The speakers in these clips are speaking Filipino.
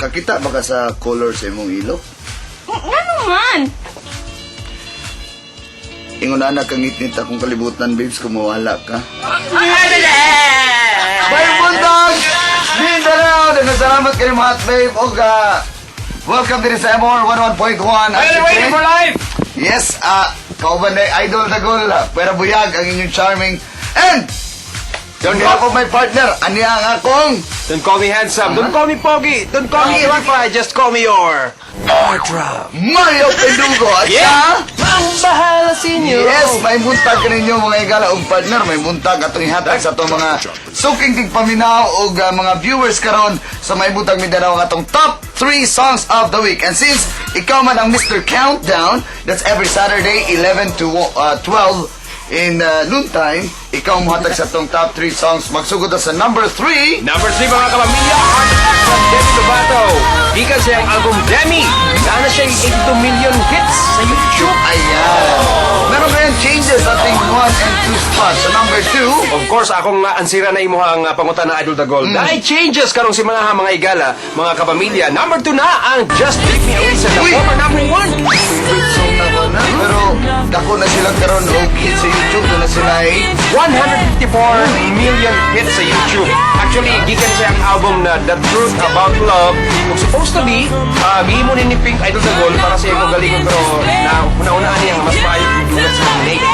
kakita ba ka sa color sa imong ilok? Ano man? Ingon na anak kang ngit-ngit akong kalibutan, babes, kung mawala ka. May buntag! Mindanao! Salamat kayo mga babe. O welcome din sa MR 101.1. Are you waiting for life? Yes, kauban na idol na goal. Pero buyag ang inyong charming. And, don't ako my partner. Aniya ang akong Don't call me handsome. Don't call me pogi. Don't call me Wi-Fi. Just call me your Mario Pendugo. At Yeah! Ang bahala sa inyo. yes, may buntag ka ninyo mga igala o partner. May buntag atong ihatag sa itong mga suking tigpaminaw o mga viewers karon sa may buntag Mindanao ang atong top 3 songs of the week. And since ikaw man ang Mr. Countdown, that's every Saturday 11 to 12 in noontime, ikaw muhatag sa itong top 3 songs. Magsugod na sa number 3. Number 3 mga kapamilya, Heart Attack sa Demi Lovato. Gikan siya ang album Demi. Nana siya yung 82 million hits sa YouTube. Ayan. Meron kayang changes sa ating 1 and 2 spots. Sa number 2, Of course, akong ansira na imo ang pangutan ng Idol the Gold. Dahil changes karong si mga igala, mga kapamilya. Number 2 na ang Just Give Me a Reason, the Uy! former number 1. favorite song na ba na? Pero dako na silang karon o hit sa YouTube. Doon na sila ay 154 million hits sa YouTube. Actually, gikan siya ang album na The Truth About Love. Kung supposed to be, mo ni Pink Idol the Gold para sa iyo galingon, pero naunaan niya mas maayo yung dulat sa Nate.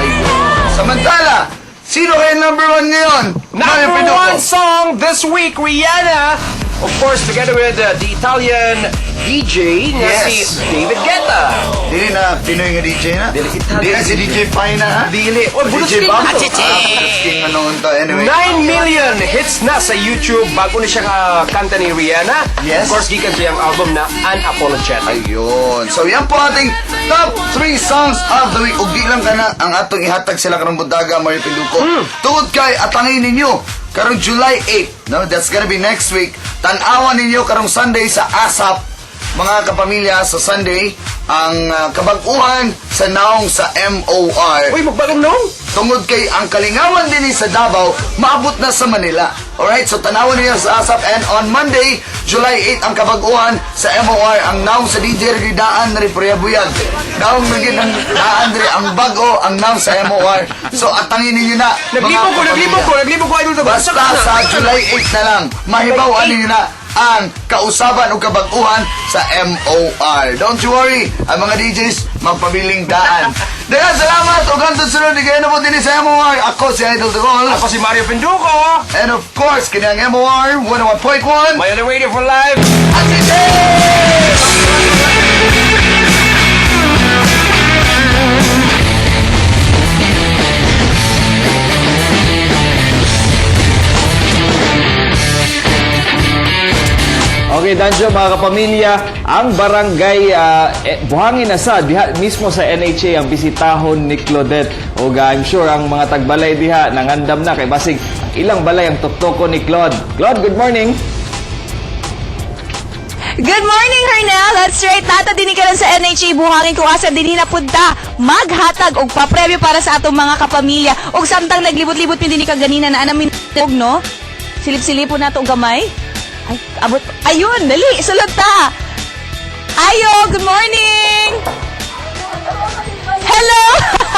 ayun. Samantala, sino kayo number 1 ngayon? Mario Number Pinduco. 1 song this week, Rihanna. Of course, together with the Italian DJ na Yes. si David Guetta. Dili na Pinoy nga DJ na? Dili kita. Di na si DJ Fine na ha? Dili. Oh, DJ Bulusking. Bambo. Achichi. Bulusking anong to. Anyway. 9 million hits na sa YouTube bago na siya kanta ni Rihanna. Yes. Of course, gikan siya ang album na Unapologetic. Ayun. So yan po ating top 3 songs of the week. Ug di lang ka na ang atong ihatag sila karong buntaga, Mario Pinduco. Tungod kay atangin ninyo karong July 8, no? That's gonna be next week. Tan-awan ninyo karong Sunday sa ASAP, mga kapamilya, sa Sunday ang kabag-uhan sa naong sa MOR. Uy, magbagong nung? Tungod kay ang kalingawan din sa Davao, maabot na sa Manila. Alright, so tanawan niyo sa ASAP. And on Monday, July 8, ang kabag-uhan sa MOR, ang naong sa DJ Ridaan na Ripriya Buyag. Naong naging ang daan rin, ang bago, ang naong sa MOR. So atangin ninyo na. Naglibog ko, Idol the Gold. Basta sa July 8 na lang, mahibawan ninyo na ang kausaban o kabag-uhan sa MOR. Don't you worry, ang mga DJs magpabiling daan. Dagan, salamat o ganito sunod. Di kayo na po din sa MOR. Ako si Idol the Gold. Ako si Mario Pinduco. And of course, kanyang MOR 101.1. My other radio for live. At Okay, Danjo, mga kapamilya, ang barangay Buhangin Asad, diha mismo sa NHA ang bisitahon ni Claudette. O I'm sure ang mga tagbalay diha nangandam na kay basig ilang balay ang tuktoko ni Claude. Claude, good morning. Good morning, Hernel. That's right. Tata din ka lang sa NHA Buhangin kung asa din na punta. Maghatag og papremyo para sa atong mga kapamilya. Og samtang naglibot-libot mi din ka ganina na anamin no? Silip-silipo na to gamay. Ay, abot. Ayun, dali. Sulod ta. Ayo, good morning. Hello.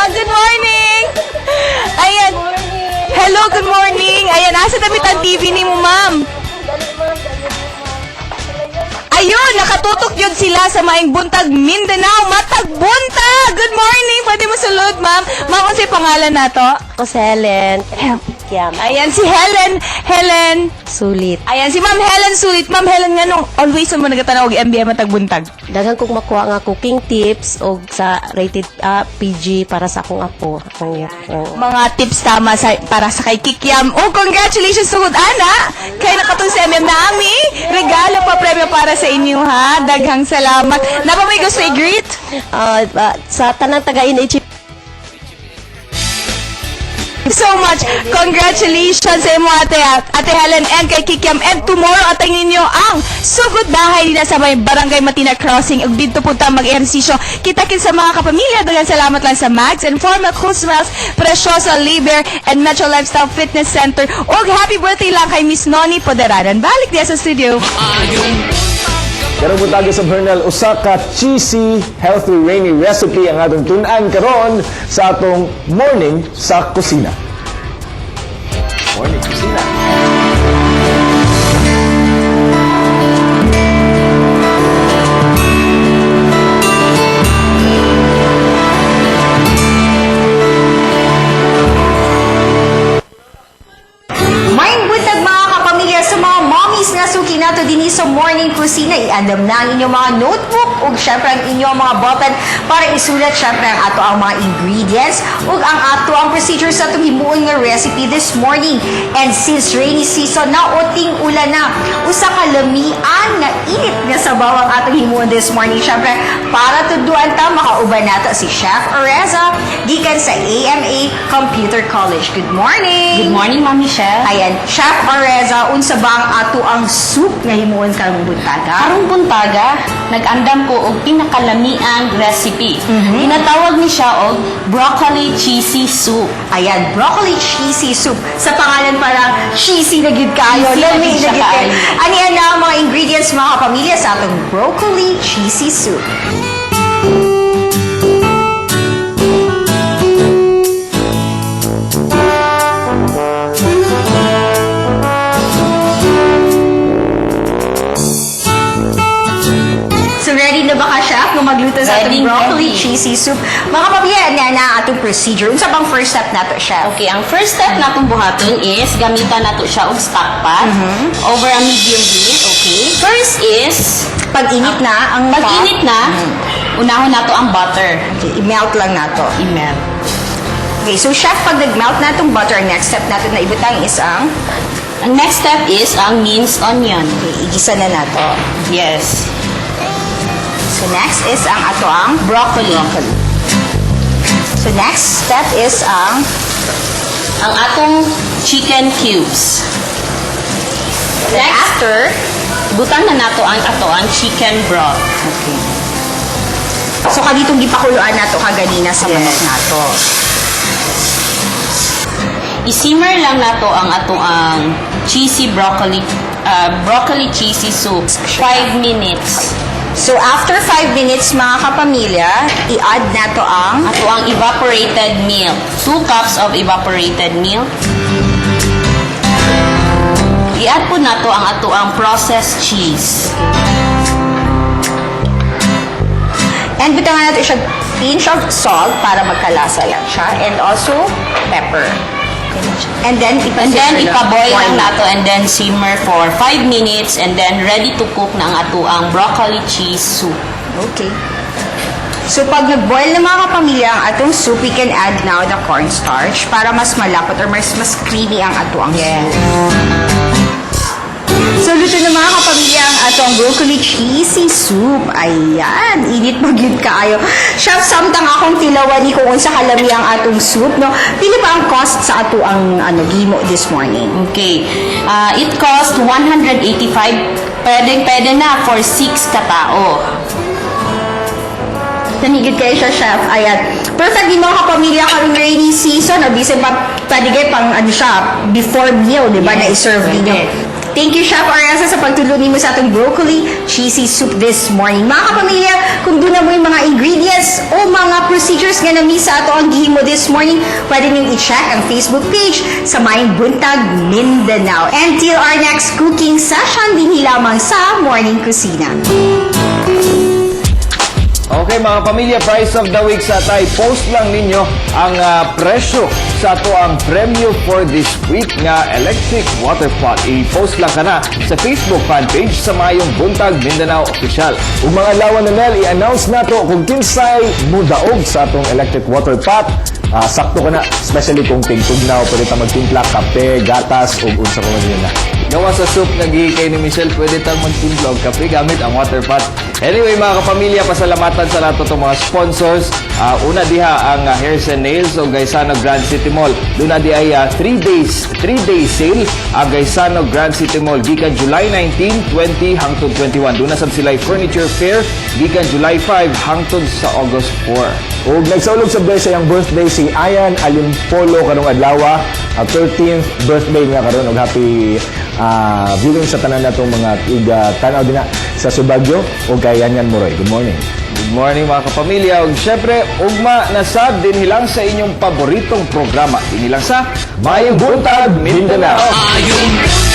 Good morning. Ayan. Hello, good morning. Ayan, nasa damit ang TV ni mo, ma'am. Ayun, nakatutok yun sila sa Maing Buntag, Mindanao. Matag Buntag! Good morning! Pwede mo sulod, ma'am. Ma'am, ano si pangalan na to? Ako si Helen. Ayan, si Helen. Helen. Sulit. Ayan, si Ma'am Helen Sulit. Ma'am Helen nga nung always mo nagtanaw og MBM Matag Buntag. Daghang kong makuha nga cooking tips o sa rated PG para sa akong apo. Mga tips tama para sa kay Kikiam. Oh, congratulations sugod, ana! Kaya nakatong sa MM nami. Regalo pa premyo para sa inyo, ha? Daghang salamat. Napa may gusto i-greet? Sa tanang taga-NH So much. Congratulations sa imo Ate Helen and kay Kikiam. And tomorrow atangin ninyo ang sugod bahay nila sa may Barangay Matina Crossing. Ug dito punta mag-ehersisyo. Kita-kin sa mga kapamilya. Dagan salamat lang sa Mags and Formal Cool Smells, Preciosa Liber and Metro Lifestyle Fitness Center. Ug happy birthday lang kay Miss Noni Poderaran. Balik diya sa studio. Pero butagi sa Bernal, usa ka cheesy, healthy, rainy recipe ang atong tun-an karon sa atong morning sa kusina. Morning kusina. Maing buntag mga kapamilya sa mga mommies nga suki nato dinhi sa morning kusina. Iandam na ang inyong mga notebook ug syempre ang inyong mga ballpen para isulat syempre ang ato ang mga ingredients ug ang ato ang procedure sa atong himuon nga recipe this morning. And since rainy season na uting ulan na, usa ka lamian nga init nga sabaw ang atong himuon this morning. Syempre para tuduan ta makauban nato si Chef Oreza gikan sa AMA Computer College. Good morning. Good morning, Mami Chef. Ayan, Chef Oreza, unsa ba ang ato ang soup nga himuon karong buntaga? Karong buntaga, nag-andam ko og pinakalamiang recipe. Mhm. Tinatawag ni siya og broccoli cheesy soup. Ayan, broccoli cheesy soup. Sa pangalan parang cheesy na gid kayo. Cheesy na Lami gid na siya gid kayo. kaayo. Ano yan na ang mga ingredients mga kapamilya sa atong broccoli cheesy soup? So ready na ba ka, Chef, kung magluto sa atong Ready, broccoli ready. cheesy soup? Mga kapamilya, yan na atong procedure. Unsa bang first step nato, Chef? Okay, ang first step natong buhaton is gamitan nato siya og stock pot over a medium heat. Okay. First is Pag-init na ang pag init na, unahon nato ang butter. Okay, i-melt lang nato. I-melt. Okay, so Chef, pag nag-melt na itong butter, next step natin na ibutang is ang Ang next step is ang minced onion. okay, igisa na nato. Yes. So next is ang ato ang Broccoli. So next step is ang Ang atong chicken cubes. Next, after. butang na nato ang chicken broth. Okay. So kaditong gipakuluan nato kaganina sa manok nato. I-simmer lang nato ang ang cheesy broccoli cheesy soup 5 minutes. So after 5 minutes mga kapamilya, i-add nato ang Ang evaporated milk. 2 cups of evaporated milk. I-add po nato ang processed cheese. and butangan nato siya pinch of salt para magkalasa lang siya and also pepper. And then And then ipa-boil lang nato and then simmer for 5 minutes and then ready to cook na ang ang broccoli cheese soup. Okay. So, pag nag-boil na mga kapamilya ang atong soup, we can add now the cornstarch para mas malapot or mas creamy ang atuang soup. So, luto na mga kapamilya ang atong broccoli cheesy soup. Ayan, init magyud kaayo. Chef, samtang akong tilawan ni kung unsa kalami ang atong soup, no? Pili pa ang cost sa ato ang gimo this morning? Okay. It cost 185. Pwede na for 6 katao. Nanigid kayo siya, Chef. Ayan. Perfect din mga kapamilya karong rainy season. O, bisan pa padigay pang siya, before meal, di ba? Na-serve din nyo. Thank you, Chef Oreza, sa pagtulong mo sa atong broccoli cheesy soup this morning. Mga kapamilya, kung doon na mo yung mga ingredients o mga procedures nga nami sa ato ang gihimo this morning, pwede nyo i-check ang Facebook page sa Maing Buntag, Mindanao. Until our next cooking session, din lamang sa Morning Kusina. Okay mga pamilya, price of the week sa tay. Post lang ninyo ang presyo sa ato ang premyo for this week nga electric water pot. I-post lang ka na sa Facebook fan page sa Mayong Buntag Mindanao Official. Ug mga lawan na nel, i-announce nato kung kinsay mudaog sa atong electric water pot. Sakto ka na, especially kung tigtugnaw, pwede ta magtimpla, kape, gatas, ug unsa ko man yun na. Gawa sa soup nagigikay ni Michelle, pwede tang magtimpla og kape gamit ang water pot. Anyway mga kapamilya, pasalamatan sa nato itong mga sponsors. Una diha ang Hairs and Nails o Gaisano Grand City Mall. Doon na di ay 3 days sale ang Gaisano Grand City Mall. Gikan July 19, 20 hangtod 21. Doon na sab sila furniture fair. Gikan July 5 hangtod sa August 4. Ug nagsaulog sa birthday ang birthday si Ayan Alimpolo karong adlaw, 13th birthday niya karon, ug happy viewing sa tanan natong mga tanaw din sa Subagyo o Kayangan Moroy. Good morning. Good morning mga kapamilya. Ug syempre, ugma na sad din hilang sa inyong paboritong programa. Inilang sa Mayong Buntag, Mindanao. Ayun